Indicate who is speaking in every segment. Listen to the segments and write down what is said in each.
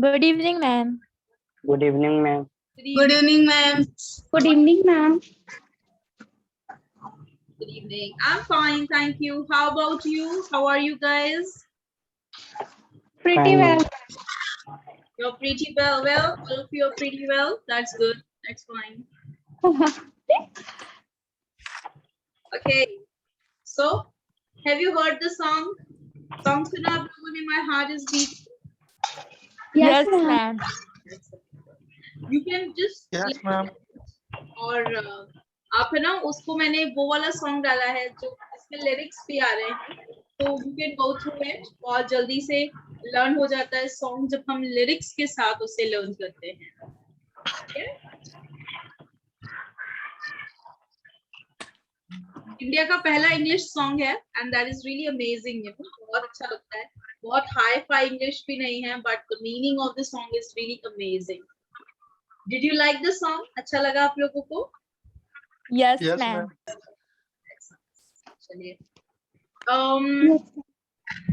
Speaker 1: Good evening, ma'am.
Speaker 2: Good evening, ma'am.
Speaker 3: Good evening, ma'am.
Speaker 4: Good evening, ma'am.
Speaker 3: Good evening. I'm fine, thank you. How about you? How are you guys?
Speaker 4: Pretty
Speaker 2: Fine,
Speaker 4: well.
Speaker 2: ma'am.
Speaker 3: You're pretty well. Well, all of you are pretty well. That's good. That's fine. Okay. So, have you heard the song? Song सुना आप लोगों ने My Heart Is Beating?
Speaker 1: Yes,
Speaker 4: Yes,
Speaker 1: ma'am.
Speaker 3: You can just
Speaker 5: Yes, ma'am.
Speaker 3: और आप है ना उसको मैंने वो वाला सॉन्ग डाला है जो इसमें लिरिक्स भी आ रहे हैं तो you can go through it और जल्दी से लर्न हो जाता है सॉन्ग जब हम लिरिक्स के साथ उसे लर्न करते हैं. इंडिया का पहला इंग्लिश सॉन्ग है and that is really amazing. बहुत अच्छा लगता है. बहुत हाई फाई इंग्लिश भी नहीं है but the meaning of the song is really amazing. Did you like the song? अच्छा लगा आप लोगों को?
Speaker 1: Yes,
Speaker 5: Yes,
Speaker 1: ma'am.
Speaker 3: चलिए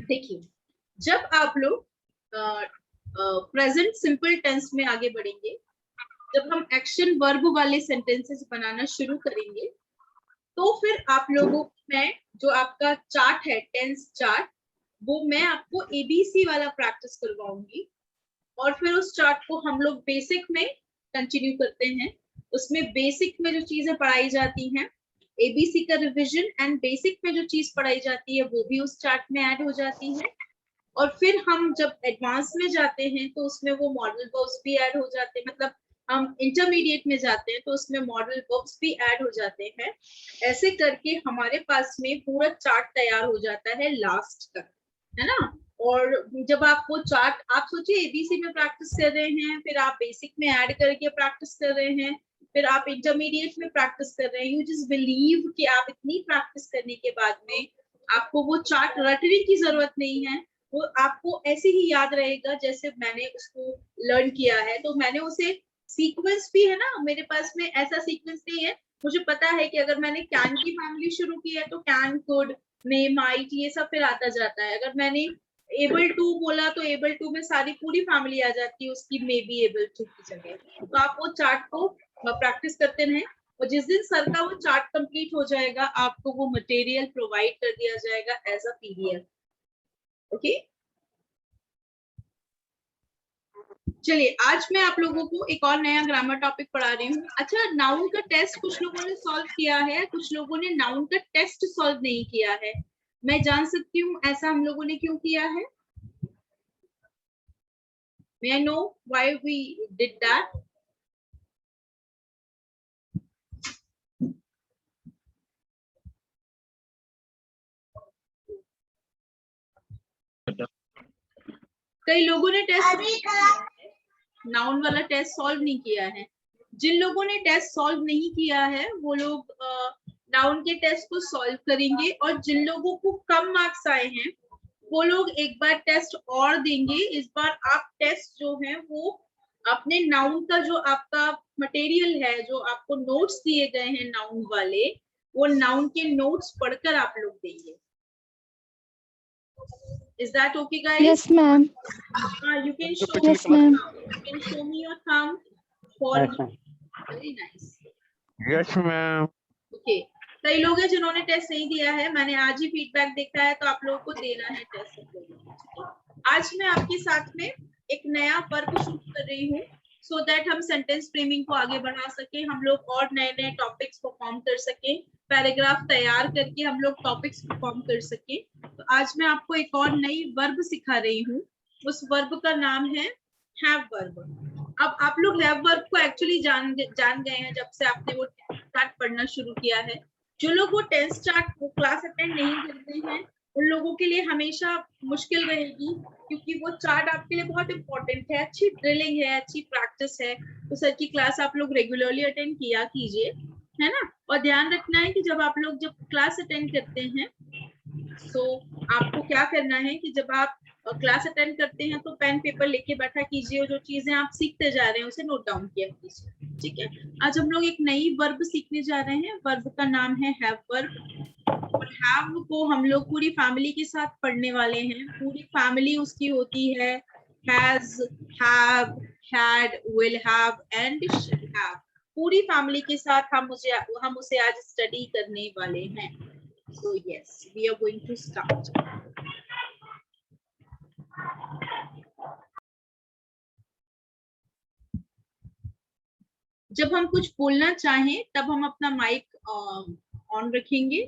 Speaker 3: देखिए जब आप लोग प्रेजेंट सिंपल टेंस में आगे बढ़ेंगे जब हम एक्शन वर्ब वाले सेंटेंसेस बनाना शुरू करेंगे तो फिर आप लोगों को मैं जो आपका चार्ट है टेंस चार्ट वो मैं आपको एबीसी वाला प्रैक्टिस करवाऊंगी और फिर उस चार्ट को हम लोग बेसिक में कंटिन्यू करते हैं. उसमें बेसिक में जो चीजें पढ़ाई जाती हैं एबीसी का रिवीजन एंड बेसिक में जो चीज पढ़ाई जाती है वो भी उस चार्ट में ऐड हो जाती है और फिर हम जब एडवांस में जाते हैं तो उसमें वो मॉडल वर्ब्स भी ऐड हो जाते हैं. मतलब हम इंटरमीडिएट में जाते हैं तो उसमें मॉडल वर्ब्स भी ऐड हो जाते हैं. ऐसे करके हमारे पास में पूरा चार्ट तैयार हो जाता है लास्ट तक, है ना. और जब आप वो चार्ट आप सोचिए एबीसी में प्रैक्टिस कर रहे हैं फिर आप बेसिक में ऐड करके प्रैक्टिस कर रहे हैं फिर आप इंटरमीडिएट में प्रैक्टिस कर रहे हैं. यू जस्ट बिलीव कि आप इतनी प्रैक्टिस करने के बाद में आपको वो चार्ट रटने की जरूरत नहीं है. वो आपको ऐसे ही याद रहेगा जैसे मैंने उसको लर्न किया है. तो मैंने उसे सीक्वेंस भी है ना मेरे पास में ऐसा सीक्वेंस नहीं है. मुझे पता है कि अगर मैंने कैन की फैमिली शुरू की है तो कैन कुड मे माइट ये सब फिर आता जाता है. अगर मैंने एबल टू बोला तो एबल टू में सारी पूरी फैमिली आ जाती है उसकी मे बी एबल टू की जगह. तो आप वो चार्ट को प्रैक्टिस करते रहें और जिस दिन सर का वो चार्ट कंप्लीट हो जाएगा आपको वो मटेरियल प्रोवाइड कर दिया जाएगा एज अ पीडीएफ. ओके चलिए आज मैं आप लोगों को एक और नया ग्रामर टॉपिक पढ़ा रही हूँ. अच्छा नाउन का टेस्ट कुछ लोगों ने सॉल्व किया है कुछ लोगों ने नाउन का टेस्ट सॉल्व नहीं किया है. मैं जान सकती हूँ ऐसा हम लोगों ने क्यों किया है? May I know why we did that? कई लोगों ने टेस्ट नाउन वाला टेस्ट सॉल्व नहीं किया है. जिन लोगों ने टेस्ट सॉल्व नहीं किया है वो लोग नाउन के टेस्ट को सॉल्व करेंगे और जिन लोगों को कम मार्क्स आए हैं वो लोग एक बार टेस्ट और देंगे. इस बार आप टेस्ट जो है वो अपने नाउन का जो आपका मटेरियल है जो आपको नोट्स दिए गए हैं नाउन वाले वो नाउन के नोट्स पढ़कर आप लोग देंगे. Is that okay, guys?
Speaker 4: Yes, ma'am.
Speaker 3: You can show
Speaker 4: Yes, ma'am.
Speaker 3: You can show me your thumb for
Speaker 2: Yes, ma'am.
Speaker 3: very nice.
Speaker 5: Yes, ma'am.
Speaker 3: Okay. कई लोग हैं जिन्होंने टेस्ट नहीं दिया है. मैंने आज ही फीडबैक देखा है तो आप लोगों को देना है टेस्ट. आज मैं आपके साथ में एक नया वर्क शुरू कर रही हूँ सो दैट हम सेंटेंस फ्रेमिंग को आगे बढ़ा सके. हम लोग और नए नए टॉपिक्स को फॉर्म कर सके. पैराग्राफ तैयार करके हम लोग टॉपिक्स को फॉर्म कर सके. तो आज मैं आपको एक और नई वर्ब सिखा रही हूँ. उस वर्ब का नाम है हैव वर्ब. अब आप लोग हैव वर्ब को एक्चुअली जान गए हैं जब से आपने वो चार्ट पढ़ना शुरू किया है. जो लोग वो टेंस चार्ट वो क्लास अटेंड नहीं करते हैं उन लोगों के लिए हमेशा मुश्किल रहेगी क्योंकि वो चार्ट आपके लिए बहुत इंपॉर्टेंट है. अच्छी ड्रिलिंग है अच्छी प्रैक्टिस है. तो सर की क्लास आप लोग रेगुलरली अटेंड किया कीजिए, है ना. और ध्यान रखना है कि जब आप लोग जब क्लास अटेंड करते हैं तो आपको क्या करना है कि जब आप क्लास अटेंड करते हैं तो पेन पेपर लेके बैठा कीजिए और जो चीजें आप सीखते जा रहे हैं उसे नोट डाउन किया कीजिए. ठीक है. आज हम लोग एक नई वर्ब सीखने जा रहे हैं. वर्ब का नाम है हैव वर्ब और हैव को हम लोग पूरी फैमिली के साथ पढ़ने वाले हैं. पूरी फैमिली उसकी होती है has, have, had, will have and shall have. पूरी फैमिली के साथ हम उसे आज स्टडी करने वाले हैं. So yes, we are going to start. जब हम कुछ बोलना चाहें तब हम अपना माइक ऑन रखेंगे,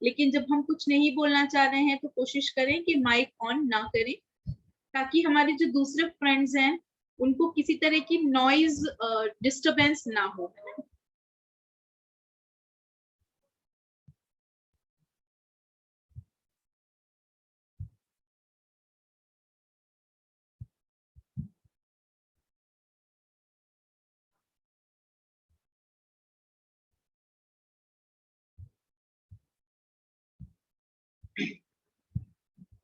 Speaker 3: लेकिन जब हम कुछ नहीं बोलना चाह रहे हैं तो कोशिश करें कि माइक ऑन ना करें, ताकि हमारे जो दूसरे फ्रेंड्स हैं उनको किसी तरह की नॉइज डिस्टरबेंस ना हो.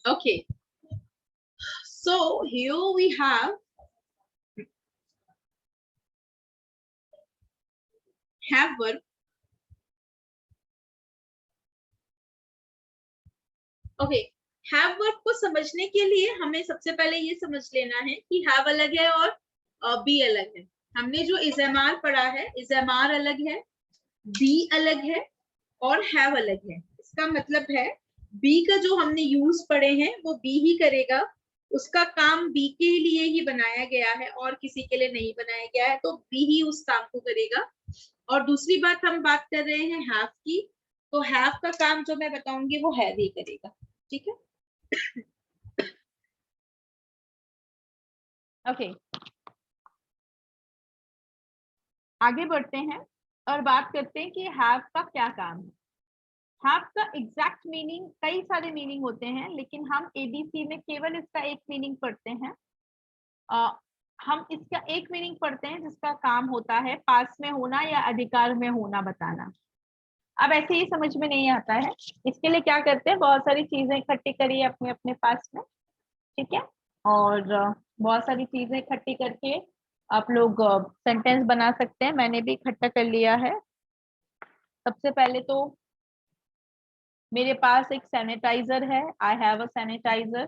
Speaker 3: Okay, so here we have verb. Okay, have verb को समझने के लिए हमें सबसे पहले ये समझ लेना है कि have अलग है और be अलग है. हमने जो इज़ेमार पढ़ा है, इज़ेमार अलग है, be अलग है और have अलग है. इसका मतलब है be का जो हमने यूज पढ़े हैं वो be ही करेगा, उसका काम be के लिए ही बनाया गया है और किसी के लिए नहीं बनाया गया है, तो be ही उस काम को करेगा. और दूसरी बात हम बात कर रहे हैं have की, तो have का काम जो मैं बताऊंगी वो have ही करेगा. ठीक है. ओके, आगे बढ़ते हैं और बात करते हैं कि have का क्या काम है. have का एग्जैक्ट मीनिंग, कई सारे मीनिंग होते हैं, लेकिन हम एबीसी में केवल इसका एक मीनिंग पढ़ते हैं. हम इसका एक मीनिंग पढ़ते हैं जिसका काम होता है पास में होना या अधिकार में होना बताना. अब ऐसे ही समझ में नहीं आता है, इसके लिए क्या करते हैं, बहुत सारी चीजें इकट्ठी करिए अपने अपने पास में. ठीक है, और बहुत सारी चीजें इकट्ठी करके आप लोग सेंटेंस बना सकते हैं. मैंने भी इकट्ठा कर लिया है. सबसे पहले तो मेरे पास एक सैनिटाइजर है, आई हैव अ सैनिटाइजर.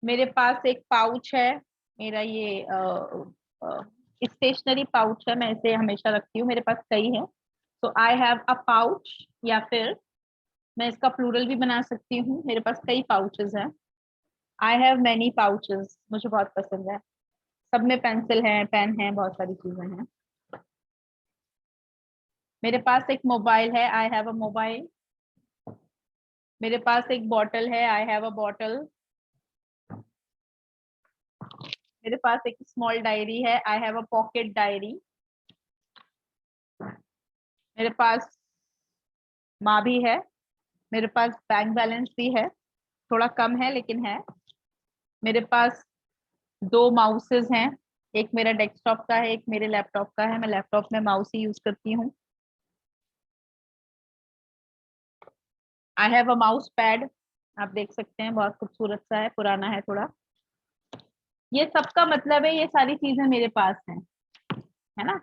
Speaker 3: मेरे पास एक पाउच है, मेरा ये स्टेशनरी पाउच है, मैं इसे हमेशा रखती हूँ, मेरे पास कई है. तो आई हैव अ पाउच, या फिर मैं इसका प्लूरल भी बना सकती हूँ, मेरे पास कई पाउचेस हैं. आई हैव मैनी पाउचेस, मुझे बहुत पसंद है. सब में पेंसिल है, पेन है, बहुत सारी चीजें हैं. मेरे पास एक मोबाइल है, आई हैव अ मोबाइल. मेरे पास एक बॉटल है, आई हैव अ बॉटल. मेरे पास एक स्मॉल डायरी है, I have a pocket diary. मेरे पास माँ भी है. मेरे पास बैंक बैलेंस भी है, थोड़ा कम है लेकिन है. मेरे पास 2 माउसेस हैं, एक मेरा डेस्कटॉप का है, एक मेरे लैपटॉप का है. मैं लैपटॉप में माउस ही यूज करती हूँ. आई हैव अ माउस पैड, आप देख सकते हैं, बहुत खूबसूरत सा है, पुराना है थोड़ा. ये सबका मतलब है ये सारी चीजें मेरे पास हैं, है ना.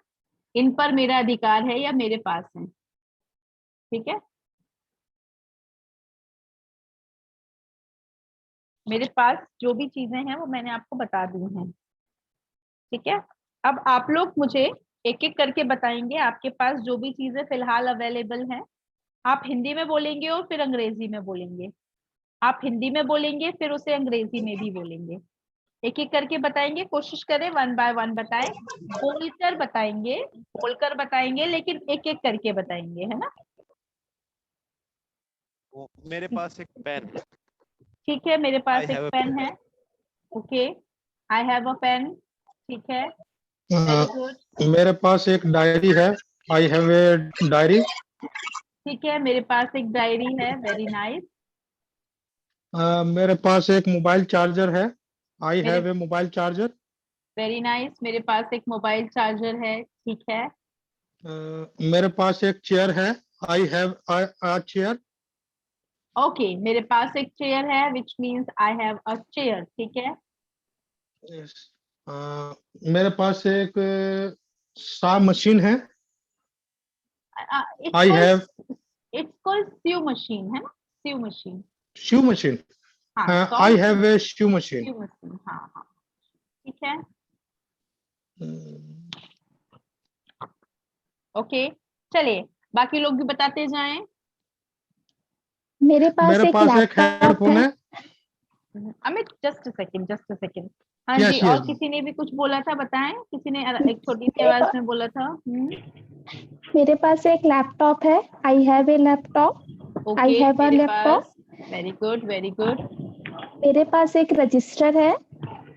Speaker 3: इन पर मेरा अधिकार है या मेरे पास है. ठीक है, मेरे पास जो भी चीजें हैं वो मैंने आपको बता दी हैं. ठीक है, अब आप लोग मुझे एक एक करके बताएंगे आपके पास जो भी चीजें फिलहाल अवेलेबल हैं. आप हिंदी में बोलेंगे और फिर अंग्रेजी में बोलेंगे. आप हिंदी में बोलेंगे फिर उसे अंग्रेजी में भी बोलेंगे. एक एक करके बताएंगे, कोशिश करें 1 बाय 1 बताएं. बोलकर बताएंगे लेकिन एक एक करके बताएंगे, है ना.
Speaker 5: मेरे पास एक पेन.
Speaker 3: ठीक है, मेरे पास
Speaker 5: I
Speaker 3: एक
Speaker 5: have a
Speaker 3: पेन है. Okay, I have a pen. ठीक है, वेरी गुड.
Speaker 6: मेरे पास एक डायरी है, आई हैव ए डायरी.
Speaker 3: ठीक है, मेरे पास एक डायरी है, वेरी नाइस.
Speaker 6: मेरे पास एक मोबाइल चार्जर है, आई
Speaker 3: मेरे-
Speaker 6: have a mobile charger.
Speaker 3: Very nice, मेरे पास एक मोबाइल चार्जर है. ठीक है,
Speaker 6: मेरे पास एक चेयर है, I have a chair.
Speaker 3: Okay, मेरे पास एक चेयर है, which means I have a chair. ठीक है,
Speaker 6: मेरे पास एक सा मशीन है, I have
Speaker 3: it's called sew machine, है ना, स्यू मशीन.
Speaker 6: Shoe machine.
Speaker 3: हाँ
Speaker 6: I have a shoe machine.
Speaker 3: shoe machine, हाँ हाँ ठीक है ओके चलिए बाकी लोग भी बताते जाएं।
Speaker 4: मेरे पास
Speaker 6: मेरे
Speaker 4: एक
Speaker 6: पास एक
Speaker 4: लैपटॉप
Speaker 6: हेडफोन
Speaker 4: है।
Speaker 6: है।
Speaker 3: अमित जस्ट अ सेकंड हाँ
Speaker 6: Yes,
Speaker 3: जी और
Speaker 6: yes.
Speaker 3: किसी ने भी कुछ बोला था बताएं किसी ने एक छोटी सी
Speaker 4: मेरे
Speaker 3: आवाज
Speaker 4: पास-
Speaker 3: में बोला था
Speaker 4: मेरे पास एक लैपटॉप है। I have a laptop. I
Speaker 3: okay
Speaker 4: have a
Speaker 3: मेरे
Speaker 4: laptop.
Speaker 3: पास वेरी गुड वेरी गुड
Speaker 4: मेरे पास एक रजिस्टर है।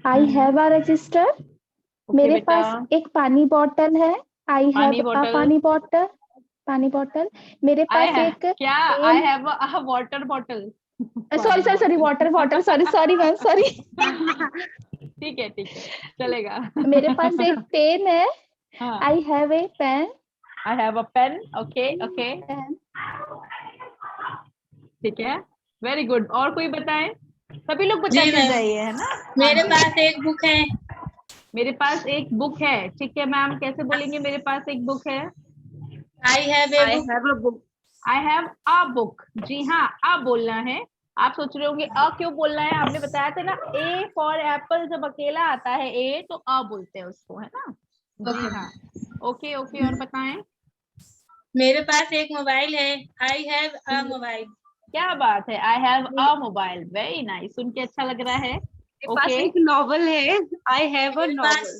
Speaker 4: I have a register.
Speaker 3: Okay
Speaker 4: मेरे
Speaker 3: बेटा
Speaker 4: पास एक पानी बॉटल है। आई
Speaker 3: पानी
Speaker 4: हैव अ
Speaker 3: बॉटल
Speaker 4: पानी बॉटल। मेरे
Speaker 3: आई
Speaker 4: पास
Speaker 3: है
Speaker 4: एक
Speaker 3: क्या I
Speaker 4: pen.
Speaker 3: Have a water bottle
Speaker 4: sorry water sorry ma'am sorry.
Speaker 3: ठीक है चलेगा
Speaker 4: मेरे पास एक पेन है।
Speaker 3: हाँ
Speaker 4: आई have a pen.
Speaker 3: I have a pen okay ठीक है वेरी गुड और कोई बताएं सभी लोग बताते
Speaker 2: मैम।
Speaker 3: जाइए है ना
Speaker 2: मेरे
Speaker 3: हाँ जी।
Speaker 2: पास एक बुक है।
Speaker 3: मेरे पास एक बुक है ठीक है मैम कैसे बोलेंगे मेरे पास एक बुक है
Speaker 2: I have a book.
Speaker 3: I have a book जी हाँ अ बोलना है आप सोच रहे होंगे अ क्यों बोलना है आपने बताया था ना ए फॉर एप्पल जब अकेला आता है ए तो अ बोलते हैं उसको है ना जी हाँ ओके और बताएं
Speaker 2: मेरे पास एक मोबाइल है। I have a mobile.
Speaker 3: क्या बात है I have a mobile very nice सुन के अच्छा लग रहा है ओके
Speaker 1: नॉवल है आई हैव अ नॉवल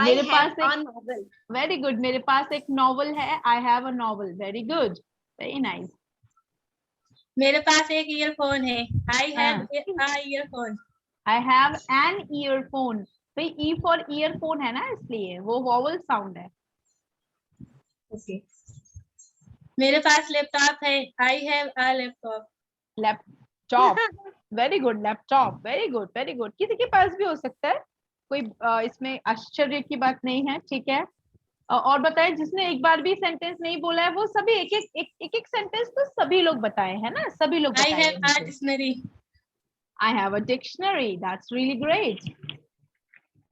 Speaker 3: मेरे पास एक वेरी गुड मेरे पास एक नॉवल है I have a novel very good very nice
Speaker 2: मेरे पास एक ईयरफोन है। I have a earphone.
Speaker 3: I have an earphone भाई ई फॉर ईयरफोन है ना इसलिए वो वॉवल साउंड है
Speaker 2: ओके। मेरे पास लैपटॉप है। I have a laptop.
Speaker 3: Laptop very good laptop very good किसी के पास भी हो सकता है कोई इसमें आश्चर्य की बात नहीं है ठीक है और बताएं जिसने एक बार भी सेंटेंस नहीं बोला है वो सभी एक सेंटेंस तो सभी लोग बताए है ना सभी लोग
Speaker 2: आई हैव अ
Speaker 3: बताएं
Speaker 2: dictionary.
Speaker 3: I have a dictionary that's really great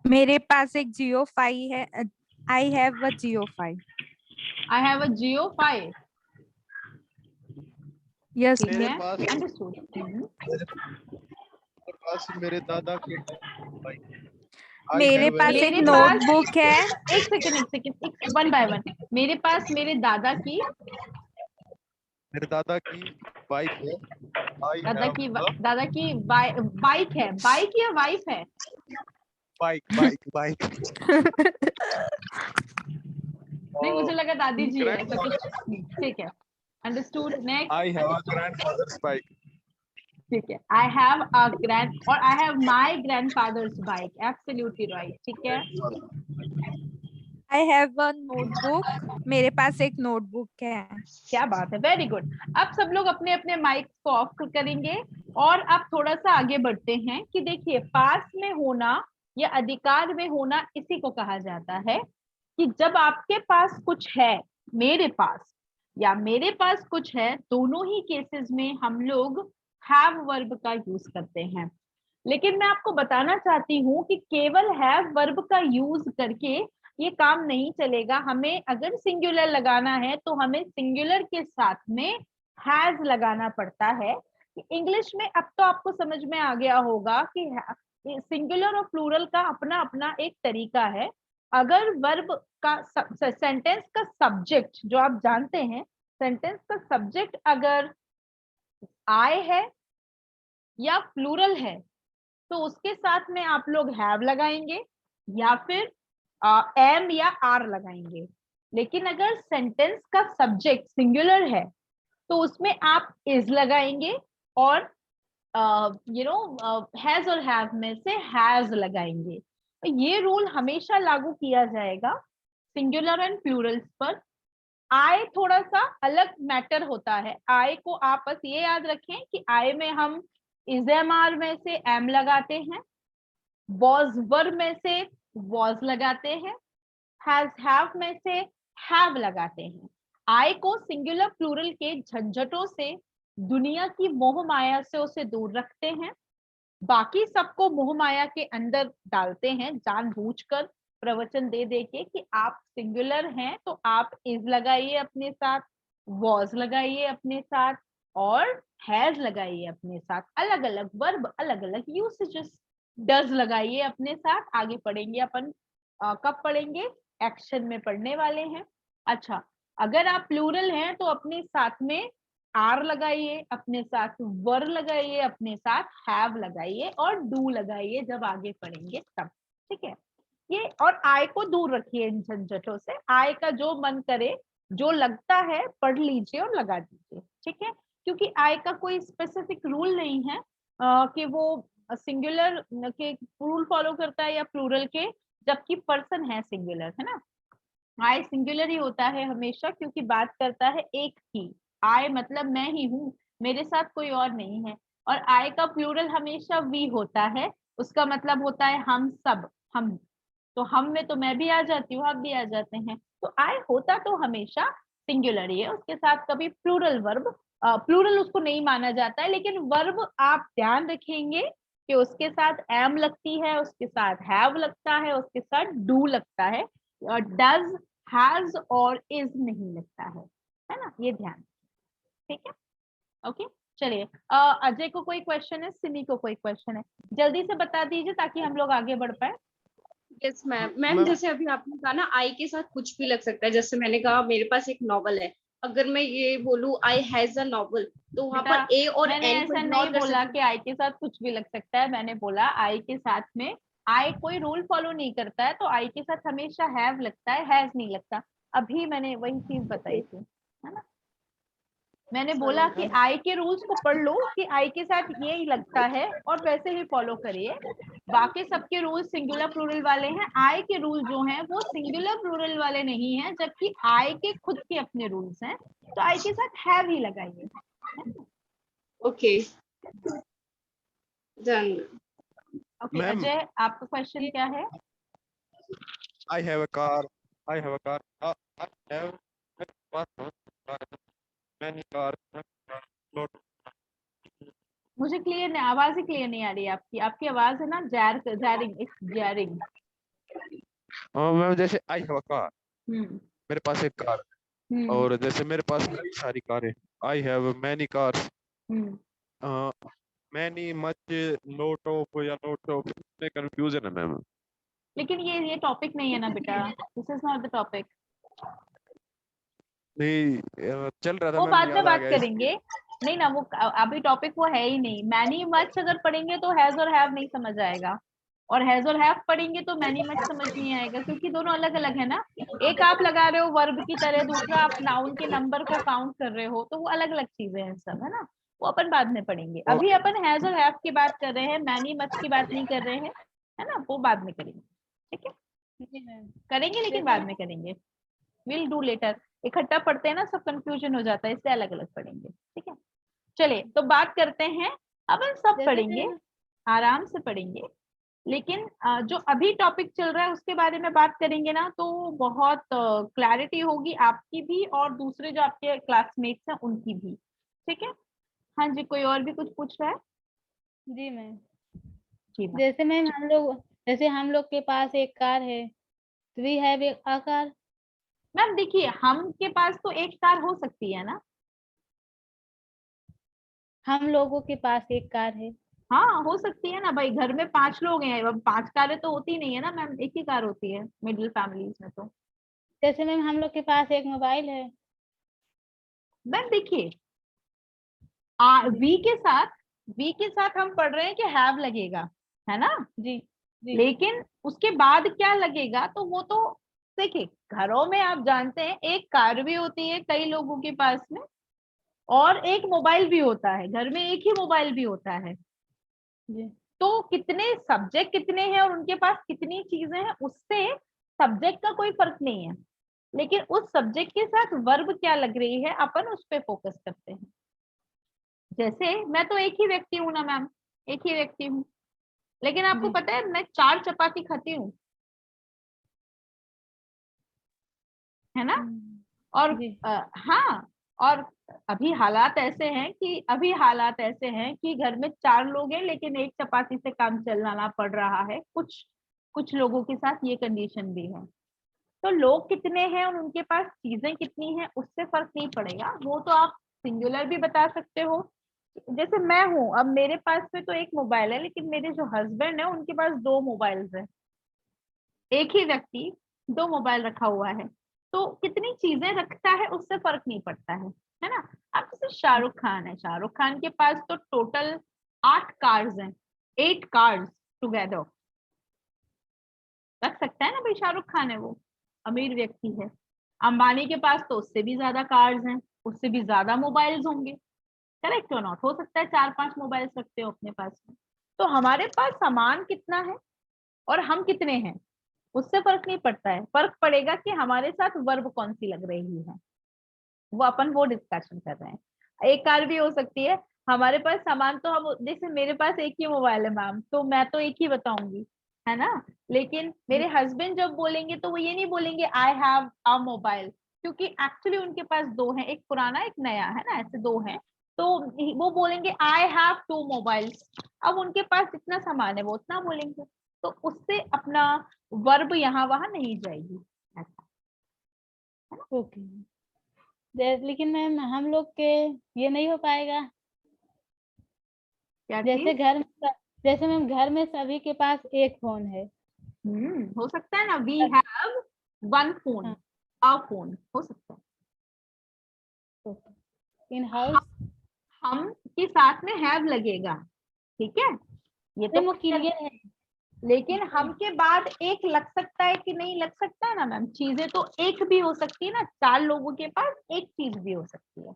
Speaker 1: मेरे पास एक जियो 5 है I have a Jio 5
Speaker 3: I have a Jio 5
Speaker 1: yes
Speaker 3: ठीक
Speaker 5: मेरे
Speaker 3: है
Speaker 5: पास
Speaker 3: अंडरस्टूड
Speaker 5: मेरे पास मेरे दादा के बाइक।
Speaker 1: मेरे पास एक
Speaker 3: मेरे पास
Speaker 1: नोटबुक है
Speaker 3: एक सेकंड वन बाय वन मेरे पास मेरे दादा की
Speaker 5: बाइक है। आई हैव
Speaker 3: दादा की बाइक है बाइक या वाइफ है
Speaker 5: बाइक
Speaker 3: नहीं मुझे लगा दादी जी है ऐसा कुछ ठीक है understood next
Speaker 5: I have a grandfathers bike.
Speaker 3: ठीक है आई हैव अ ग्रैंड और I have my grandfathers bike absolutely right ठीक है
Speaker 1: आई हैव अ नोटबुक मेरे पास एक नोटबुक है
Speaker 3: क्या बात है वेरी गुड अब सब लोग अपने अपने माइक को ऑफ करेंगे और अब थोड़ा सा आगे बढ़ते हैं कि देखिए पास में होना या अधिकार में होना इसी को कहा जाता है कि जब आपके पास कुछ है मेरे पास या मेरे पास कुछ है दोनों ही केसेस में हम लोग हैव वर्ब का यूज करते हैं लेकिन मैं आपको बताना चाहती हूँ कि केवल हैव वर्ब का यूज करके ये काम नहीं चलेगा हमें अगर सिंगुलर लगाना है तो हमें सिंगुलर के साथ में हैज लगाना पड़ता है इंग्लिश में अब तो आपको समझ में आ गया होगा कि सिंगुलर और प्लूरल का अपना अपना एक तरीका है अगर वर्ब का सेंटेंस का सब्जेक्ट जो आप जानते हैं सेंटेंस का सब्जेक्ट अगर आई है या प्लूरल है तो उसके साथ में आप लोग हैव लगाएंगे या फिर एम या आर लगाएंगे लेकिन अगर सेंटेंस का सब्जेक्ट सिंगुलर है तो उसमें आप इज लगाएंगे और हैज और हैव में से हैज लगाएंगे तो ये रूल हमेशा लागू किया जाएगा सिंगुलर एंड प्लूरल्स पर आई थोड़ा सा अलग मैटर होता है आई को आप बस ये याद रखें कि आई में हम इज एम आर में से एम लगाते हैं वॉज वर्ब में से वॉज लगाते हैं हैज हैव में से हैव लगाते हैं आई को सिंगुलर प्लूरल के झंझटों से दुनिया की मोह माया से उसे दूर रखते हैं बाकी सबको मोह माया के अंदर डालते हैं जानबूझकर प्रवचन दे दे के कि आप सिंगुलर हैं तो आप इज लगाइए अपने साथ वॉज लगाइए अपने साथ
Speaker 7: और हैज लगाइए अपने साथ, अलग अलग वर्ब, अलग अलग यूसेजेस। डज लगाइए अपने साथ, आगे पढ़ेंगे अपन। कब पढ़ेंगे? एक्शन में पढ़ने वाले हैं। अच्छा, अगर आप प्लूरल हैं तो अपने साथ में आर लगाइए, अपने साथ वर लगाइए, अपने साथ हैव लगाइए और डू लगाइए जब आगे पढ़ेंगे तब। ठीक है, ये और आय को दूर रखिए इन झंझटों से। आय का जो मन करे, जो लगता है पढ़ लीजिए और लगा दीजिए। ठीक है, क्योंकि आय का कोई स्पेसिफिक रूल नहीं है कि वो सिंगुलर के रूल फॉलो करता है या प्लूरल के, जबकि पर्सन है सिंगुलर, है ना। आई सिंगुलर ही होता है हमेशा, क्योंकि बात करता है एक ही। आई मतलब मैं ही हूँ, मेरे साथ कोई और नहीं है। और आई का प्लूरल हमेशा वी होता है, उसका मतलब होता है हम सब, हम। तो हम में तो मैं भी आ जाती हूँ, आप भी आ जाते हैं। तो आई होता तो हमेशा सिंगुलर ही है, उसके साथ कभी प्लूरल वर्ब, प्लूरल उसको नहीं माना जाता है। लेकिन वर्ब आप ध्यान रखेंगे कि उसके साथ एम लगती है, उसके साथ हैव लगता है, उसके साथ डू लगता है, डज, हैज और इज नहीं लगता है ना, ये ध्यान। ठीक है, ओके। चलिए, अजय को कोई क्वेश्चन है, सिमी को कोई क्वेश्चन है, जल्दी से बता दीजिए ताकि हम लोग आगे बढ़ पाए।
Speaker 8: Yes ma'am. मैम जैसे अभी आपने कहा ना आई के साथ कुछ भी लग सकता है, जैसे मैंने कहा मेरे पास एक नॉवल है, अगर मैं ये बोलूं आई हैज अ नॉवल, तो वहां पर ए और
Speaker 7: मैंने
Speaker 8: एन
Speaker 7: ऐसा
Speaker 8: को
Speaker 7: नहीं
Speaker 8: इग्नोर कर
Speaker 7: बोला
Speaker 8: सकते
Speaker 7: कि आई के साथ कुछ भी लग सकता है, मैंने बोला आई के साथ में, आई कोई रूल फॉलो नहीं करता है तो आई के साथ हमेशा हैव लगता है, हैज नहीं लगता। अभी मैंने वही चीज बताई थी, है ना। मैंने बोला कि आई के रूल्स को पढ़ लो कि आई के साथ ये ही लगता है और वैसे ही फॉलो करिए। बाकी सबके रूल्स सिंगुलर प्लूरल वाले हैं, आई के रूल जो हैं वो सिंगुलर प्लूरल वाले नहीं हैं, जबकि आई के खुद के अपने रूल्स हैं। तो आई के साथ हैव ही लगाइए।
Speaker 8: Okay done.
Speaker 7: Okay,
Speaker 5: Ma'am,
Speaker 7: Ajay आपका क्वेश्चन क्या है?
Speaker 5: I have a car. I have a car. I have many cars. Not
Speaker 7: मुझे क्लियर नहीं, आवाज ही क्लियर नहीं आ रही है आपकी। आपकी आवाज है ना जैरिंग।
Speaker 5: मैम जैसे I have a car.
Speaker 7: हम्म
Speaker 5: मेरे पास एक कार है
Speaker 7: हम्म
Speaker 5: और जैसे मेरे पास कई सारी कारें। I have many cars.
Speaker 7: Hmm
Speaker 5: Many much not of या not of में confusion है मैम।
Speaker 7: लेकिन ये टॉपिक नहीं है ना बेटा, this is not the topic.
Speaker 5: नहीं चल रहा था
Speaker 7: वो
Speaker 5: मैम,
Speaker 7: बाद में
Speaker 5: याद आ
Speaker 7: बात
Speaker 5: गया
Speaker 7: करेंगे। नहीं ना, वो अभी टॉपिक वो है ही नहीं। मैनी मच अगर पढ़ेंगे तो हैज और हैव नहीं समझ आएगा, और हैज और हैव पढ़ेंगे तो मैनी मच समझ नहीं आएगा, क्योंकि दोनों अलग अलग है ना। एक आप लगा रहे हो वर्ब की तरह, दूसरा आप नाउन के नंबर को काउंट कर रहे हो, तो वो अलग अलग चीजें हैं सब, है ना। वो अपन बाद में पढ़ेंगे। अभी अपन हैज और हैव की बात कर रहे हैं, मैनी मच की बात नहीं कर रहे हैं, है ना। वो बाद में करेंगे, ठीक है। करेंगे लेकिन बाद में करेंगे, विल डू लेटर। इकट्ठा पढ़ते हैं ना, सब कंफ्यूजन हो जाता है, इससे अलग अलग पढ़ेंगे, ठीक है। चलिए, तो बात करते हैं। अपन सब पढ़ेंगे, आराम से पढ़ेंगे, लेकिन जो अभी टॉपिक चल रहा है उसके बारे में बात करेंगे ना, तो बहुत क्लैरिटी होगी आपकी भी और दूसरे जो आपके क्लासमेट्स हैं उनकी भी, ठीक है। हाँ जी, कोई और भी कुछ पूछ रहा है?
Speaker 9: जी मैम।
Speaker 7: जी मैम।
Speaker 9: जैसे हम लोग के पास एक कार है, we have a car.
Speaker 7: Ma'am देखिए, हम के पास तो एक कार हो सकती है ना।
Speaker 9: हम लोगों के पास एक कार है।
Speaker 7: हाँ, हो सकती है ना भाई, घर में 5 लोग हैं, अब 5 कारें तो होती नहीं है ना मैम, एक ही कार होती है मिडिल फैमिलीज में। तो
Speaker 9: जैसे मैम हम लोग के पास एक मोबाइल है।
Speaker 7: मैम देखिए, वी के साथ हम पढ़ रहे हैं कि हैव लगेगा, है ना।
Speaker 9: जी जी।
Speaker 7: लेकिन उसके बाद क्या लगेगा, तो वो तो देखिए, घरों में आप जानते हैं एक कार भी होती है कई लोगों के पास में, और एक मोबाइल भी होता है, घर में एक ही मोबाइल भी होता है।
Speaker 9: जी।
Speaker 7: तो कितने सब्जेक्ट कितने हैं और उनके पास कितनी चीजें हैं, उससे सब्जेक्ट का कोई फर्क नहीं है, लेकिन उस सब्जेक्ट के साथ वर्ब क्या लग रही है अपन उस पे फोकस करते हैं। जैसे मैं तो एक ही व्यक्ति हूँ ना मैम, एक ही व्यक्ति हूँ, लेकिन आपको पता है मैं 4 चपाती खाती हूँ, है ना। और हाँ, और अभी हालात ऐसे हैं कि घर में 4 लोग हैं लेकिन एक चपाती से काम चलाना पड़ रहा है। कुछ लोगों के साथ ये कंडीशन भी है। तो लोग कितने हैं और उनके पास चीजें कितनी हैं उससे फर्क नहीं पड़ेगा, वो तो आप सिंगुलर भी बता सकते हो। जैसे मैं हूँ, अब मेरे पास में तो एक मोबाइल है, लेकिन मेरे जो हस्बैंड है उनके पास 2 मोबाइल्स है। एक ही व्यक्ति 2 मोबाइल रखा हुआ है, तो कितनी चीजें रखता है उससे फर्क नहीं पड़ता है ना। अब जैसे शाहरुख खान है, शाहरुख खान के पास तो टोटल 8 कार्स हैं, 8 कार्स टुगेदर। रख सकता है ना भाई, शाहरुख खान है, वो अमीर व्यक्ति है। अंबानी के पास तो उससे भी ज्यादा कार्स हैं, उससे भी ज्यादा मोबाइल्स होंगे। करेक्ट और नॉट? हो सकता है 4-5 मोबाइल्स रखते हो अपने पास में। तो हमारे पास सामान कितना है और हम कितने हैं, उससे फर्क नहीं पड़ता है। फर्क पड़ेगा कि हमारे साथ वर्ब कौन सी लग रही है, वो डिस्कशन कर रहे हैं। एक कार भी हो सकती है, हमारे पास सामान तो हम, जैसे मेरे पास एक ही मोबाइल है मैम, तो मैं तो एक ही बताऊंगी, है ना। लेकिन मेरे हस्बैंड जब बोलेंगे तो वो ये नहीं बोलेंगे आई हैव अ मोबाइल, क्योंकि एक्चुअली उनके पास 2 हैं, एक पुराना एक नया, है ना, ऐसे 2 हैं। तो वो बोलेंगे आई हैव 2 मोबाइल्स। अब उनके पास जितना सामान है वो उतना बोलेंगे, तो उससे अपना वर्ब यहाँ वहां नहीं जाएगी ऐसा।
Speaker 9: ओके। लेकिन मैम हम लोग के ये नहीं हो पाएगा।
Speaker 7: क्या
Speaker 9: जैसे
Speaker 7: चीज?
Speaker 9: घर में जैसे मैम घर में सभी के पास एक फोन है।
Speaker 7: हो सकता है ना, वी हैव 1 फोन,
Speaker 9: हाँ।
Speaker 7: अ फोन हो सकता है।
Speaker 9: इन हाउस
Speaker 7: हम के साथ में हैव लगेगा, ठीक है, ये तो
Speaker 9: वो
Speaker 7: clear
Speaker 9: क्लियर
Speaker 7: है।
Speaker 9: है।
Speaker 7: लेकिन हम के बाद एक लग सकता है कि नहीं लग सकता है ना मैम। चीजें तो एक भी हो सकती है ना, 4 लोगों के पास एक चीज भी हो सकती है,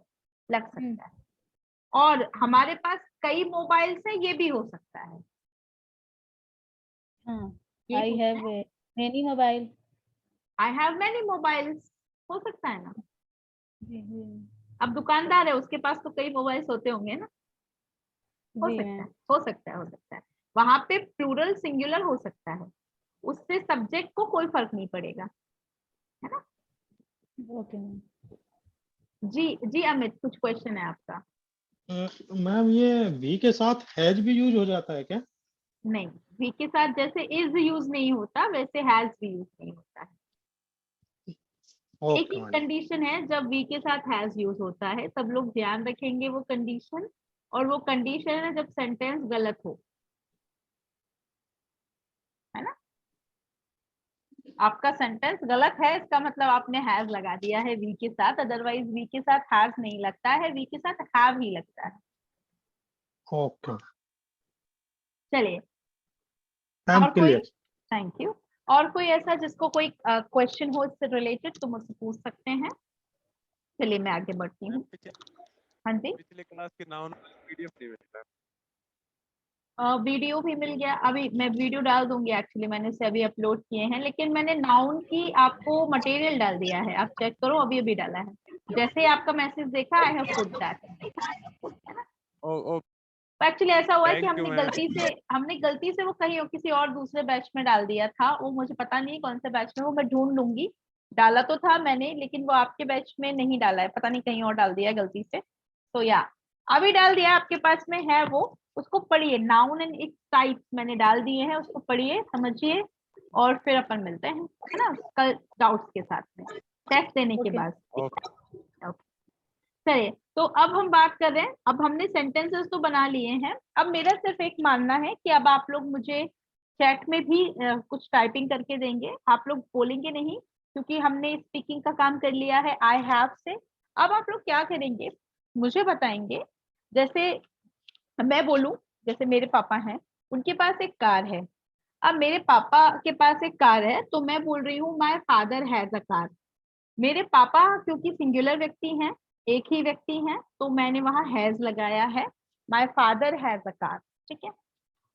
Speaker 7: लग सकता है। और हमारे पास कई मोबाइल्स हैं, ये भी हो सकता है।
Speaker 9: हाँ,
Speaker 7: ये
Speaker 9: I have many mobile.
Speaker 7: I have many mobiles हो सकता है ना। अब दुकानदार है, उसके पास तो कई मोबाइल्स होते होंगे ना। हो
Speaker 9: जी
Speaker 7: सकता है,
Speaker 9: मैम।
Speaker 7: हो सकता है, हो सकता है। वहां पे प्लूरल सिंगुलर हो सकता है, उससे सब्जेक्ट को कोई फर्क नहीं पड़ेगा, है ना।
Speaker 9: Okay ma'am.
Speaker 7: जी जी अमित, कुछ क्वेश्चन है आपका?
Speaker 6: मैम ये वी के साथ हैज भी यूज हो जाता है क्या?
Speaker 7: नहीं, वी के साथ जैसे इज यूज नहीं होता, वैसे हैज भी यूज नहीं होता है। एक ही
Speaker 6: ओके मैडम।
Speaker 7: कंडीशन है जब वी के साथ हैज यूज होता है, सब लोग ध्यान रखेंगे वो कंडीशन। और वो कंडीशन है जब सेंटेंस गलत हो, है ना। आपका सेंटेंस गलत है, इसका मतलब आपने हैज लगा दिया है वी के साथ, अदरवाइज वी के साथ हैज नहीं लगता है, वी के साथ हैव ही लगता है।
Speaker 6: ओके,
Speaker 7: चलिए,
Speaker 6: आई एम
Speaker 7: और कोई?
Speaker 6: क्लियर।
Speaker 7: Thank you. और कोई ऐसा जिसको कोई क्वेश्चन हो इससे रिलेटेड तो मुझसे पूछ सकते हैं। चलिए मैं आगे बढ़ती हूँ। हाँ जी,
Speaker 5: पिछले क्लास के नाउन पीडीएफ नहीं मिलता।
Speaker 7: वीडियो भी मिल गया, अभी मैं वीडियो डाल दूंगी, एक्चुअली मैंने इसे अभी अपलोड किए हैं, लेकिन मैंने नाउन की आपको मटेरियल डाल दिया है, आप चेक करो, अभी अभी डाला है। जैसे ही आपका मैसेज देखा, I have put that.
Speaker 5: Oh
Speaker 7: actually ऐसा हुआ है कि
Speaker 5: थैंक यू मैम।
Speaker 7: हमने गलती से वो कहीं और किसी और दूसरे बैच में डाल दिया था, वो मुझे पता नहीं कौन से बैच में, वो मैं ढूंढ लूंगी। डाला तो था मैंने, लेकिन वो आपके बैच में नहीं डाला है, पता नहीं कहीं और डाल दिया है गलती से। तो या अभी डाल दिया, आपके पास में है वो, उसको पढ़िए। नाउन एंड इट्स टाइप्स मैंने डाल दिए हैं, उसको पढ़िए, समझिए, और फिर अपन मिलते हैं, है ना, कल डाउट्स के साथ में, टेस्ट देने के
Speaker 9: ओके।
Speaker 7: बाद।
Speaker 5: ओके।
Speaker 7: ओके, चलिए। तो अब हम बात कर रहे हैं, अब हमने सेंटेंसेस तो बना लिए हैं, अब मेरा सिर्फ एक मानना है कि अब आप लोग मुझे चैट में भी कुछ टाइपिंग करके देंगे, आप लोग बोलेंगे नहीं, क्योंकि हमने स्पीकिंग का काम कर लिया है आई हैव से। अब आप लोग क्या करेंगे, मुझे बताएंगे। जैसे मैं बोलूं, जैसे मेरे पापा हैं, उनके पास एक कार है। अब मेरे पापा के पास एक कार है, तो मैं बोल रही हूँ my father has a car. मेरे पापा क्योंकि सिंगुलर व्यक्ति हैं, एक ही व्यक्ति हैं, तो मैंने वहां हैज लगाया है, my father has a car. ठीक है,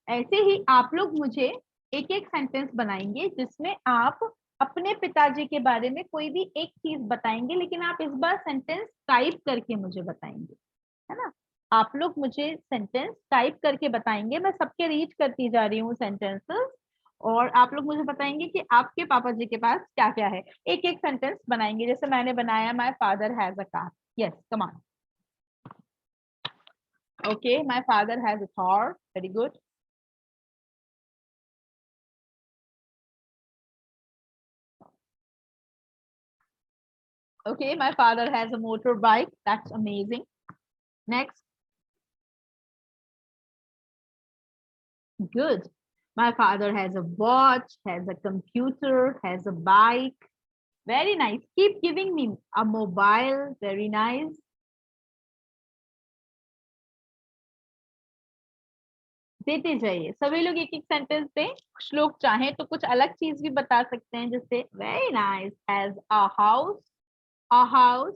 Speaker 7: ऐसे ही आप लोग मुझे एक एक सेंटेंस बनाएंगे जिसमें आप अपने पिताजी के बारे में कोई भी एक चीज बताएंगे, लेकिन आप इस बार सेंटेंस टाइप करके मुझे बताएंगे, है ना। आप लोग मुझे सेंटेंस टाइप करके बताएंगे, मैं सबके रीड करती जा रही हूँ सेंटेंसेस, और आप लोग मुझे बताएंगे कि आपके पापा जी के पास क्या क्या है। एक एक सेंटेंस बनाएंगे, जैसे मैंने बनाया my father has a car. Yes, come on. Okay, my father has a car, very good. Okay, my father has a motorbike. That's amazing. Next. Good. My father has a watch, has a computer, has a bike. Very nice. Keep giving me a mobile. Very nice. देते जाइए सभी लोग एक एक sentence दें. कुछ लोग चाहें तो कुछ अलग चीज भी बता सकते हैं, जैसे very nice, has a house,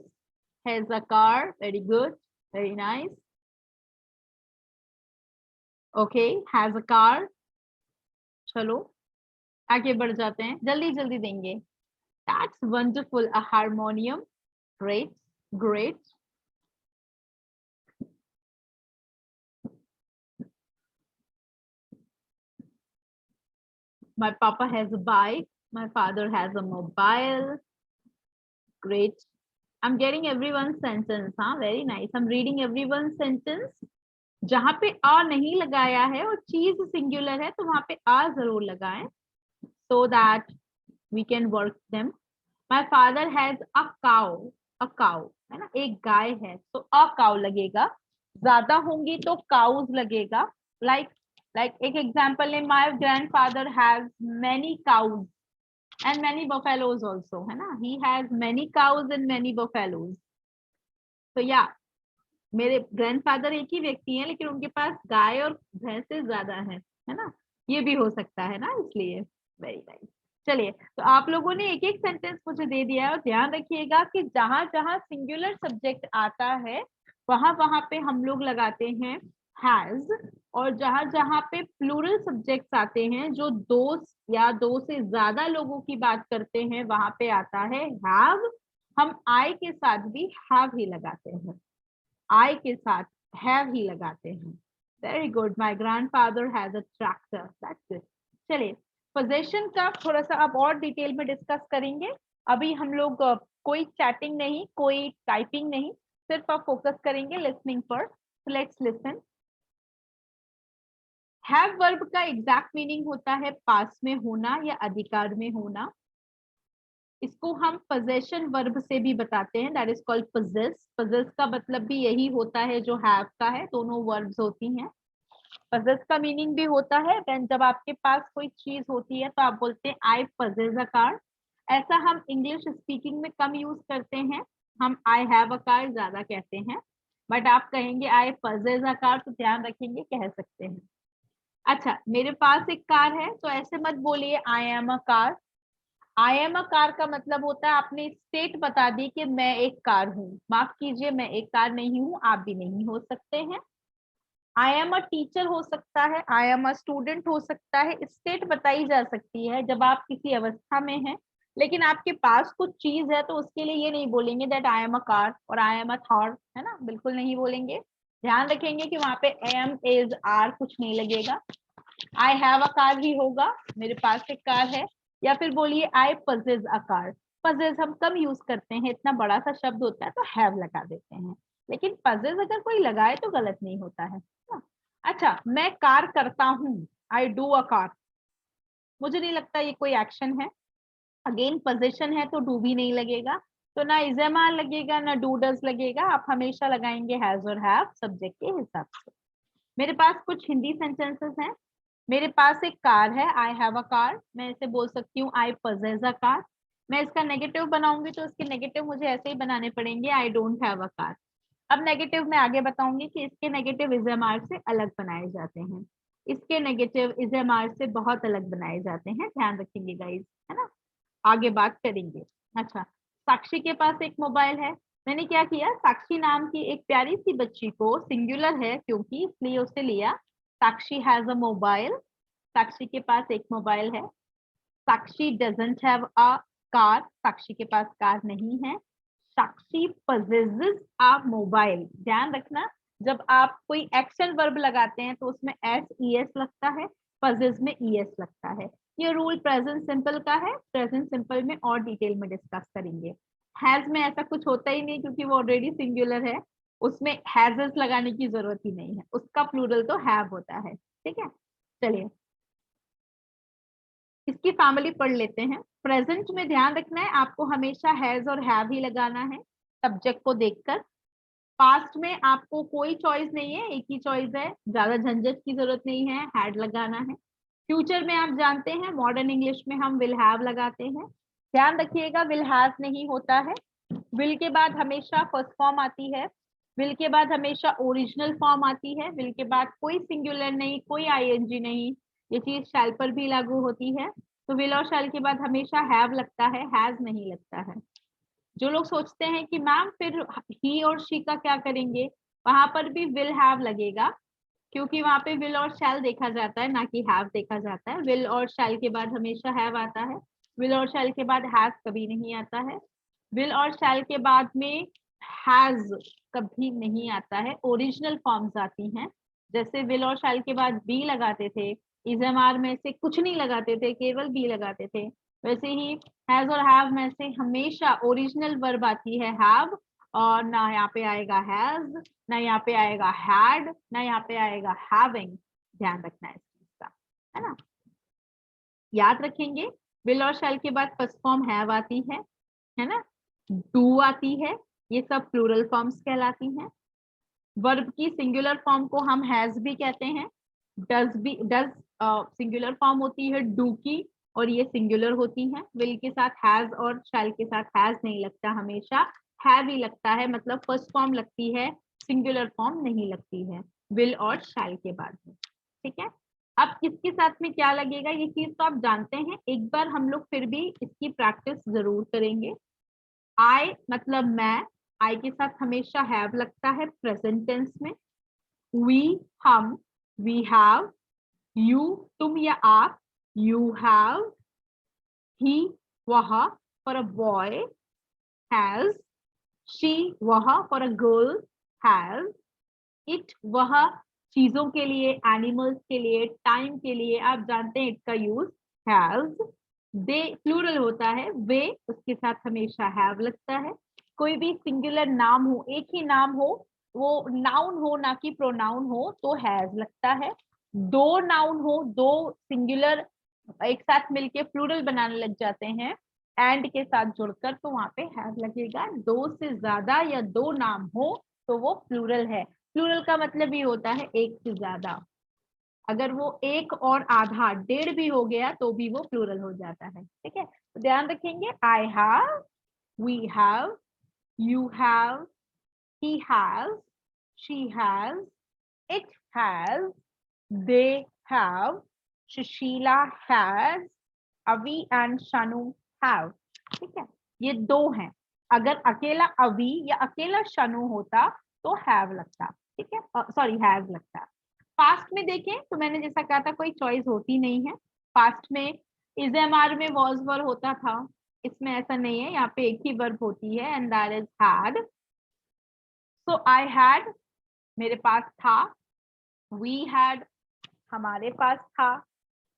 Speaker 7: has a car. Very good, very nice. Okay, has a car. चलो आगे बढ़ जाते हैं, जल्दी जल्दी देंगे. That's wonderful. A harmonium. Great, great. My papa has a bike. My father has a mobile. Great. I'm getting everyone's sentence. Huh? Very nice. I'm reading everyone's sentence. जहाँ पे आ नहीं लगाया है और चीज सिंगुलर है तो वहां पे आ जरूर लगाएं, so that we can work them. My father has a cow. A cow है ना, एक गाय है तो a cow लगेगा. ज्यादा होंगी तो cows लगेगा. Like एक एग्जांपल है, my grandfather has many cows and many buffaloes also, है ना. He has many cows and many buffaloes. तो या मेरे ग्रैंडफादर एक ही व्यक्ति हैं लेकिन उनके पास गाय और भैंसे ज्यादा है ना. ये भी हो सकता है ना, इसलिए. Very nice. चलिए, तो आप लोगों ने एक एक सेंटेंस मुझे दे दिया है और ध्यान रखिएगा कि जहां जहां सिंगुलर सब्जेक्ट आता है वहां वहां पे हम लोग लगाते हैं हैज, और जहां जहां पे प्लूरल सब्जेक्ट्स आते हैं जो दो या दो से ज्यादा लोगों की बात करते हैं वहां पे आता है हैव. हम आई के साथ भी हैव ही लगाते हैं, आई के साथ हैव ही लगाते हैं. Very good. My grandfather has a tractor. That's it. चलिए, पोजीशन का थोड़ा सा अब और डिटेल में डिस्कस करेंगे. अभी हम लोग कोई चैटिंग नहीं, कोई टाइपिंग नहीं, सिर्फ आप फोकस करेंगे लिसनिंग पर. Let's listen. हैव वर्ब का एग्जैक्ट मीनिंग होता है पास में होना या अधिकार में होना. इसको हम पोजेशन वर्ब से भी बताते हैं, that is called possess. Possess का मतलब भी यही होता है जो हैव का है, दोनों वर्ब्स होती हैं. पोजेस का मीनिंग भी होता है व्हेन जब आपके पास कोई चीज होती है तो आप बोलते हैं आई पोजेस अ कार. ऐसा हम इंग्लिश स्पीकिंग में कम यूज करते हैं, हम आई हैव अ कार ज्यादा कहते हैं, बट आप कहेंगे आई पोजेस अ कार तो ध्यान रखेंगे, कह सकते हैं. अच्छा, मेरे पास एक कार है तो ऐसे मत बोलिए I am a car. I am a car का मतलब होता है आपने स्टेट बता दी कि मैं एक कार हूँ. माफ कीजिए, मैं एक कार नहीं हूँ, आप भी नहीं हो सकते हैं. आई एम अ टीचर हो सकता है, आई एम अ स्टूडेंट हो सकता है. स्टेट बताई जा सकती है जब आप किसी अवस्था में हैं, लेकिन आपके पास कुछ चीज है तो उसके लिए ये नहीं बोलेंगे that I am a car और आई एम अ थॉर, है ना, बिल्कुल नहीं बोलेंगे. ध्यान रखेंगे कि वहां पे एम इज आर कुछ नहीं लगेगा. आई हैव अ कार ही होगा, मेरे पास एक कार है. या फिर बोलिए आई पजेस अ कार. पजेस हम कम यूज करते हैं, इतना बड़ा सा शब्द होता है तो हैव लगा देते हैं, लेकिन पजेस अगर कोई लगाए तो गलत नहीं होता है. अच्छा, मैं कार करता हूँ, आई डू अ कार. मुझे नहीं लगता ये कोई एक्शन है. अगेन पोजीशन है तो डू भी नहीं लगेगा, तो ना इज एम आर लगेगा ना डू डज लगेगा. आप हमेशा लगाएंगे हैज और हैव सब्जेक्ट के हिसाब से. मेरे पास कुछ हिंदी सेंटेंसेस हैं. मेरे पास एक कार है, आई हैव अ कार. मैं इसे बोल सकती हूँ आई पजेस अ कार. मैं इसका नेगेटिव बनाऊंगी तो इसके नेगेटिव मुझे ऐसे ही बनाने पड़ेंगे, I don't have a car. अब नेगेटिव मैं आगे बताऊंगी कि इसके नेगेटिव इजएमआर से अलग बनाए जाते हैं, इसके नेगेटिव इजएमआर से बहुत अलग बनाए जाते हैं. ध्यान रखेंगे गाइस, है ना, आगे बात करेंगे. अच्छा, साक्षी के पास एक मोबाइल है. मैंने क्या किया, साक्षी नाम की एक प्यारी सी बच्ची को, सिंगुलर है क्योंकि इसलिए उसे लिया. साक्षी हैज अ मोबाइल. साक्षी के पास एक मोबाइल है. साक्षी डजंट हैव अ कार. साक्षी के पास कार नहीं है. साक्षी possesses a मोबाइल. ध्यान रखना, जब आप कोई एक्शन वर्ब लगाते हैं तो उसमें एस ई एस लगता है, possess में ई एस लगता है. ये रूल प्रेजेंट सिंपल का है. प्रेजेंट सिंपल में और डिटेल में डिस्कस करेंगे. हैज में ऐसा कुछ होता ही नहीं क्योंकि वो ऑलरेडी सिंगुलर है, उसमें हैजेस लगाने की जरूरत ही नहीं है, उसका प्लूरल तो हैव होता है. ठीक है, चलिए इसकी फैमिली पढ़ लेते हैं. प्रेजेंट में ध्यान रखना है आपको हमेशा हैज और हैव ही लगाना है सब्जेक्ट को देखकर. पास्ट में आपको कोई चॉइस नहीं है, एक ही चॉइस है, ज्यादा झंझट की जरूरत नहीं है, हैड लगाना है। फ्यूचर में आप जानते हैं मॉडर्न इंग्लिश में हम विल हैव लगाते हैं। ध्यान रखिएगा विल हैव नहीं होता है। विल के बाद हमेशा फर्स्ट फॉर्म आती है, विल के बाद हमेशा ओरिजिनल फॉर्म आती है, विल के बाद कोई सिंगुलर नहीं, कोई आईएनजी नहीं। ये चीज शैल पर भी लागू होती है। तो विल और शैल के बाद हमेशा हैव लगता है, हैज नहीं लगता है। जो लोग सोचते हैं कि मैम फिर ही और शी का क्या करेंगे, वहां पर भी विल हैव लगेगा, क्योंकि वहां पे विल और शैल देखा जाता है, ना कि हैव देखा जाता है। विल और शैल के बाद हमेशा हैव आता है, विल और शैल के बाद हैज कभी नहीं आता है। विल और शैल के बाद में हैज कभी नहीं आता है, ओरिजिनल फॉर्म्स आती हैं। जैसे विल और शैल के बाद बी लगाते थे, इजएमआर में से कुछ नहीं लगाते थे, केवल बी लगाते थे। वैसे ही हैज और हैव में से हमेशा ओरिजिनल वर्ब आती है हैव, और ना यहाँ पे आएगा हैज, ना यहाँ पे आएगा हैड, ना यहाँ पे आएगा हैविंग। ध्यान रखना है इस चीज का, है ना। याद रखेंगे विल और शैल के बाद फर्स्ट फॉर्म हैव आती है ना, डू आती है, ये सब प्लूरल फॉर्म्स कहलाती हैं। वर्ब की सिंगुलर फॉर्म को हम हैज भी कहते हैं। डज सिंगुलर फॉर्म होती है डू की, और ये सिंगुलर होती हैं। विल के साथ हैज और शैल के साथ हैज नहीं लगता, हमेशा हैव ही लगता है, मतलब फर्स्ट फॉर्म लगती है, सिंगुलर फॉर्म नहीं लगती है विल और शैल के बाद में। ठीक है, अब किसके साथ में क्या लगेगा ये चीज तो आप जानते हैं, एक बार हम लोग फिर भी इसकी प्रैक्टिस जरूर करेंगे। आई मतलब मैं, आई के साथ हमेशा हैव लगता है प्रेजेंट टेंस में। वी हम, वी हैव। यू तुम या आप, यू हैव। ही वह for a boy, has. She वह for a girl, has. It वह चीजों के लिए, एनिमल्स के लिए, टाइम के लिए, आप जानते हैं इट का यूज हैज। दे प्लूरल होता है, वे उसके साथ हमेशा हैव लगता है। कोई भी सिंगुलर नाम हो, एक ही नाम हो, वो नाउन हो ना कि प्रोनाउन हो, तो हैज लगता है। दो नाउन हो, दो सिंगुलर एक साथ मिलके प्लूरल बनाने लग जाते हैं एंड के साथ जुड़कर, तो वहां पे हैव लगेगा। दो से ज्यादा या दो नाम हो तो वो प्लूरल है। प्लूरल का मतलब ये होता है एक से ज्यादा। अगर वो एक और आधा, डेढ़ भी हो गया तो भी वो प्लूरल हो जाता है। ठीक है, तो ध्यान रखेंगे I have, we have, you have, he has, she has, it has, they have, Sushila has, Avi and Shanu have। ठीक है, ये दो हैं। अगर अकेला अवी या अकेला शनु होता तो हैव लगता, ठीक है, सॉरी हैव लगता। पास्ट में देखें तो मैंने जैसा कहा था कोई चॉइस होती नहीं है। पास्ट में इजएमआर में वॉज वर होता था, इसमें ऐसा नहीं है, यहाँ पे एक ही वर्ब होती है and that is had. So I had मेरे पास था, वी हैड हमारे पास था,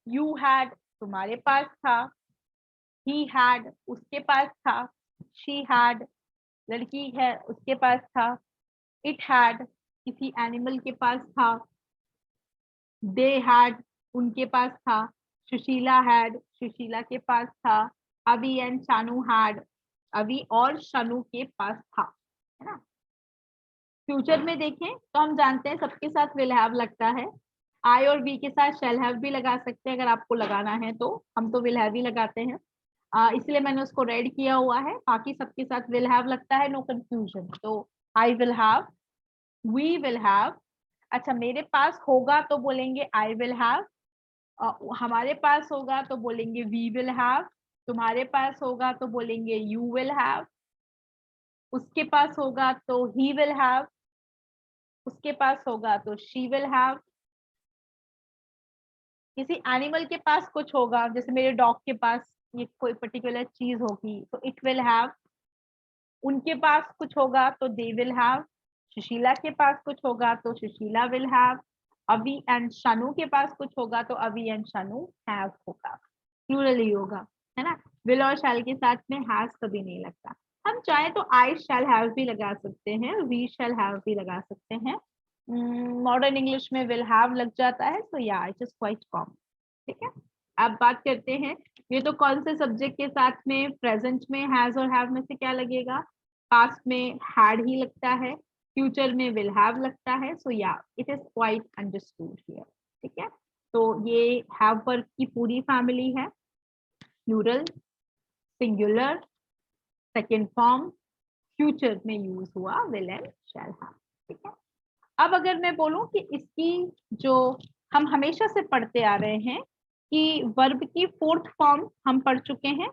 Speaker 7: यू हैड तुम्हारे पास था, ही हैड उसके पास था, शी हैड लड़की है उसके पास था, इट हैड किसी एनिमल के पास था, दे हैड उनके पास था, सुशीला हैड सुशीला के पास था, अभी एंड शानू हैड अभी और शानू के पास था, है ना। फ्यूचर में देखें तो हम जानते हैं सबके साथ विल हैव लगता है। आई और वी के साथ शैल हैव भी लगा सकते हैं अगर आपको लगाना है तो, हम तो विल हैव ही लगाते हैं, इसलिए मैंने उसको रेड किया हुआ है। बाकी सबके साथ विल हैव लगता है, नो कंफ्यूजन। तो I will have, we will have. अच्छा, मेरे पास होगा तो बोलेंगे आई विल हैव, हमारे पास होगा तो बोलेंगे वी विल हैव, तुम्हारे पास होगा तो बोलेंगे यू विल हैव, उसके पास होगा तो ही विल हैव, उसके पास होगा तो शी विल हैव। किसी एनिमल के पास कुछ होगा, जैसे मेरे डॉग के पास ये कोई पर्टिकुलर चीज होगी तो इट विल हैव, उनके पास कुछ होगा तो दे विल हैव, सुशीला के पास कुछ होगा तो सुशीला विल हैव, अभी एंड शानू के पास कुछ होगा तो अभी एंड शानू हैव होगा, प्लूरल ही होगा, है ना। विल और शैल के साथ में हैज कभी नहीं लगता। हम चाहे तो आई शैल हैव भी लगा सकते हैं, वी शैल हैव भी लगा सकते हैं। मॉडर्न इंग्लिश में विल हैव लग जाता है, तो या इट इज क्वाइट कॉमन। ठीक है, अब बात करते हैं ये तो कौन से सब्जेक्ट के साथ में, प्रेजेंट में हैज और हैव में से क्या लगेगा। पास्ट में हैड ही लगता है, फ्यूचर में विल हैव लगता है, सो या it is quite understood here. ठीक है, तो ये हैव वर्ब की पूरी फैमिली है, plural, singular, second form, future में यूज हुआ विल एंड शैल हैव। ठीक है, अब अगर मैं बोलूं कि इसकी जो हम हमेशा से पढ़ते आ रहे हैं कि वर्ब की फोर्थ फॉर्म हम पढ़ चुके हैं,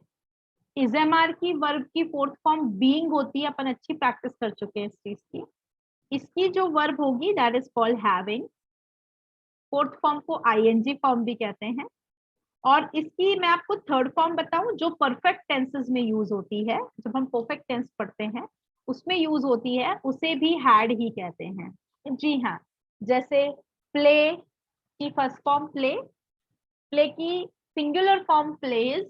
Speaker 7: इजएमआर की वर्ब की फोर्थ फॉर्म बीइंग होती है, अपन अच्छी प्रैक्टिस कर चुके हैं इस चीज की। इसकी जो वर्ब होगी that is called having, fourth form को आईएनजी फॉर्म भी कहते हैं। और इसकी मैं आपको थर्ड फॉर्म बताऊं जो परफेक्ट टेंसेस में यूज होती है, जब हम परफेक्ट टेंस पढ़ते हैं उसमें यूज होती है, उसे भी हैड ही कहते हैं। जी हाँ, जैसे प्ले की फर्स्ट फॉर्म प्ले, प्ले की सिंगुलर फॉर्म प्लेज,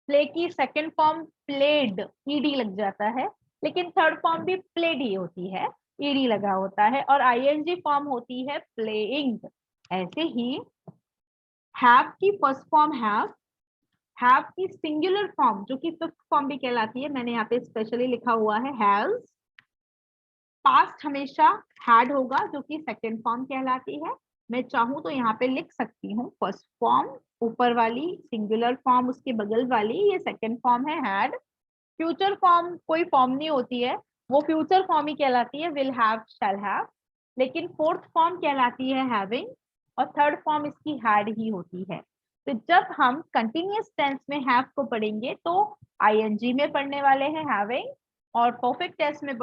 Speaker 7: प्ले की सेकंड फॉर्म प्लेड, ईडी लग जाता है, लेकिन थर्ड फॉर्म भी प्लेड ही होती है, ईडी लगा होता है, और आईएनजी फॉर्म होती है प्लेइंग। ऐसे ही हैव की फर्स्ट फॉर्म हैव की सिंगुलर फॉर्म जो कि फिफ्थ फॉर्म भी कहलाती है, मैंने यहाँ पे स्पेशली लिखा हुआ है हैव्स। पास्ट हमेशा हैड होगा जो कि सेकंड फॉर्म कहलाती है। मैं चाहूँ तो यहाँ पे लिख सकती हूँ फर्स्ट फॉर्म, ऊपर वाली सिंगुलर फॉर्म उसके बगल वाली ये सेकंड फॉर्म है हैड। फ्यूचर फॉर्म कोई फॉर्म नहीं होती है, वो फ्यूचर फॉर्म ही कहलाती है, विल हैव, शैल हैव। लेकिन फोर्थ फॉर्म कहलाती है हैविंग और थर्ड फॉर्म इसकी हैड ही होती है। तो जब हम कंटिन्यूअस टेंस में हैव को पढ़ेंगे तो आईएनजी में पढ़ने वाले हैं हैविंग, और परफेक्ट टेंस में